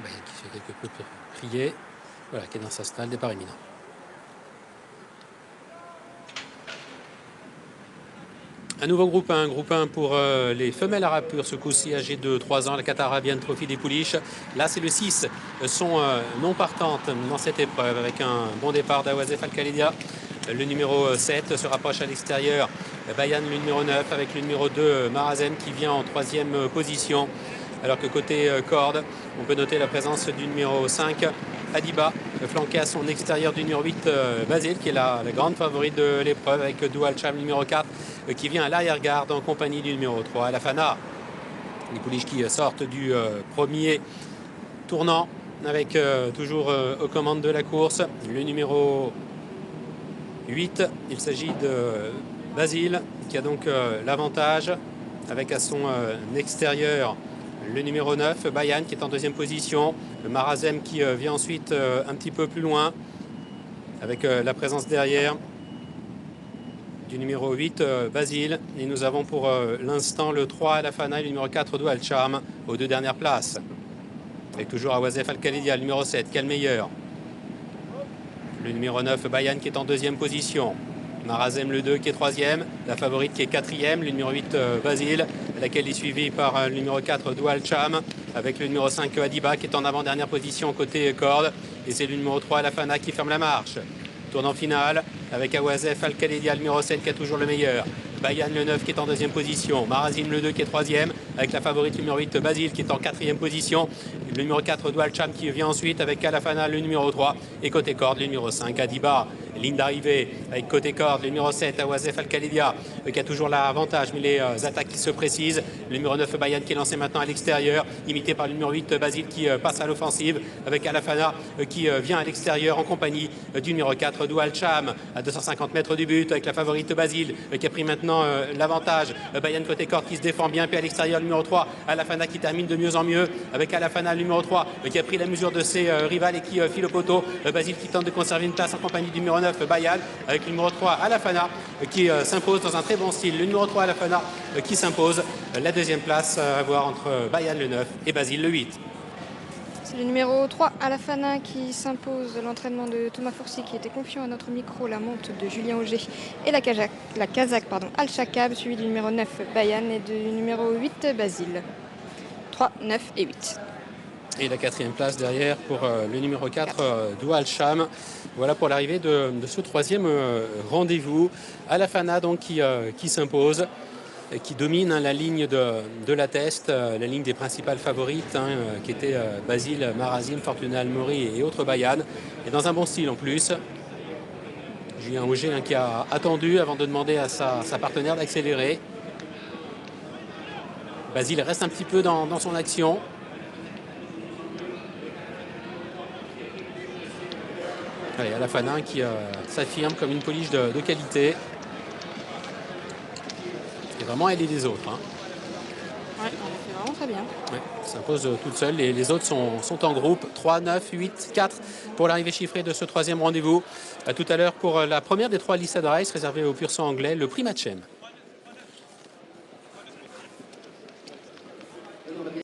Bayan qui fait quelques coups pour crier. Voilà, qui est dans sa stalle, départ imminent. Un nouveau groupe 1 pour les femelles arabes pures, ce coup-ci âgées de 3 ans, la Qatar Arabian Trophy des Pouliches. Là, c'est le 6, sont non partantes dans cette épreuve avec un bon départ d'Awazef Al-Khalidia. Le numéro 7 se rapproche à l'extérieur. Bayan, le numéro 9, avec le numéro 2, Marazem, qui vient en 3e position. Alors que côté corde, on peut noter la présence du numéro 5, Adiba, flanqué à son extérieur du numéro 8, Basile, qui est la grande favorite de l'épreuve, avec Doual Cham, numéro 4, qui vient à l'arrière-garde en compagnie du numéro 3, Alafana. Les pouliches qui sortent du premier tournant, avec toujours aux commandes de la course, le numéro 8. Il s'agit de Basile, qui a donc l'avantage, avec à son extérieur le numéro 9, Bayan, qui est en 2e position. Le Marazem qui vient ensuite un petit peu plus loin, avec la présence derrière du numéro 8, Basile. Et nous avons pour l'instant le 3, Alafana, et le numéro 4, Doual Charm, aux 2 dernières places. Avec toujours Awazef Al-Khalidia, le numéro 7, quel meilleur. Le numéro 9, Bayan, qui est en 2e position. Marazem, le 2, qui est 3e. La favorite qui est 4e, le numéro 8, Basile, laquelle est suivie par le numéro 4, Doual Cham, avec le numéro 5, Adiba, qui est en avant-dernière position côté corde. Et c'est le numéro 3, Alafana, qui ferme la marche. Tournant final, avec Awazef Al-Khalidia, le numéro 7, qui a toujours le meilleur. Bayan, le 9, qui est en 2e position. Marazim, le 2, qui est 3e, avec la favorite numéro 8, Basile, qui est en 4e position. Le numéro 4, Doual Cham, qui vient ensuite avec Alafana, le numéro 3. Et côté corde, le numéro 5, Adiba. Ligne d'arrivée avec côté corde, le numéro 7, Awazef Al-Khalidia, qui a toujours l'avantage, mais les attaques qui se précisent. Le numéro 9, Bayan, qui est lancé maintenant à l'extérieur, imité par le numéro 8, Basile, qui passe à l'offensive, avec Alafana, qui vient à l'extérieur en compagnie du numéro 4, Doual Cham, à 250 mètres du but, avec la favorite Basile, qui a pris maintenant l'avantage. Bayan côté corde qui se défend bien, puis à l'extérieur, le numéro 3, Alafana, qui termine de mieux en mieux, avec Alafana, le numéro 3, qui a pris la mesure de ses rivales et qui file au poteau. Basile qui tente de conserver une place en compagnie du numéro 9, Bayan, avec le numéro 3, Alafana, qui s'impose dans un très bon style. Le numéro 3, Alafana, qui s'impose. La 2e place à voir entre Bayan, le 9, et Basile, le 8. C'est le numéro 3, Alafana, qui s'impose l'entraînement de Thomas Fourcy, qui était confiant à notre micro, la monte de Julien Auger et la Kazakh, Al-Shakab, suivi du numéro 9, Bayan, et du numéro 8, Basile. 3, 9 et 8. Et la 4e place derrière pour le numéro 4, Doual Cham. Voilà pour l'arrivée de ce 3e rendez-vous. Alafana donc qui s'impose, qui domine la ligne de la test, la ligne des principales favorites, qui étaient Basile, Marazim, Fortuna Almori et autres Bayan. Et dans un bon style en plus. Julien Auger qui a attendu avant de demander à sa partenaire d'accélérer. Basile reste un petit peu dans son action. Allez, Alafana qui s'affirme comme une pouliche de qualité. Et vraiment elle et les autres. Ouais, on fait vraiment très bien. Ouais, s'impose toute seule. Les autres sont en groupe. 3, 9, 8, 4 pour l'arrivée chiffrée de ce 3e rendez-vous. À tout à l'heure pour la première des 3 Lissad Race réservée au pur sang anglais, le prix Matchem.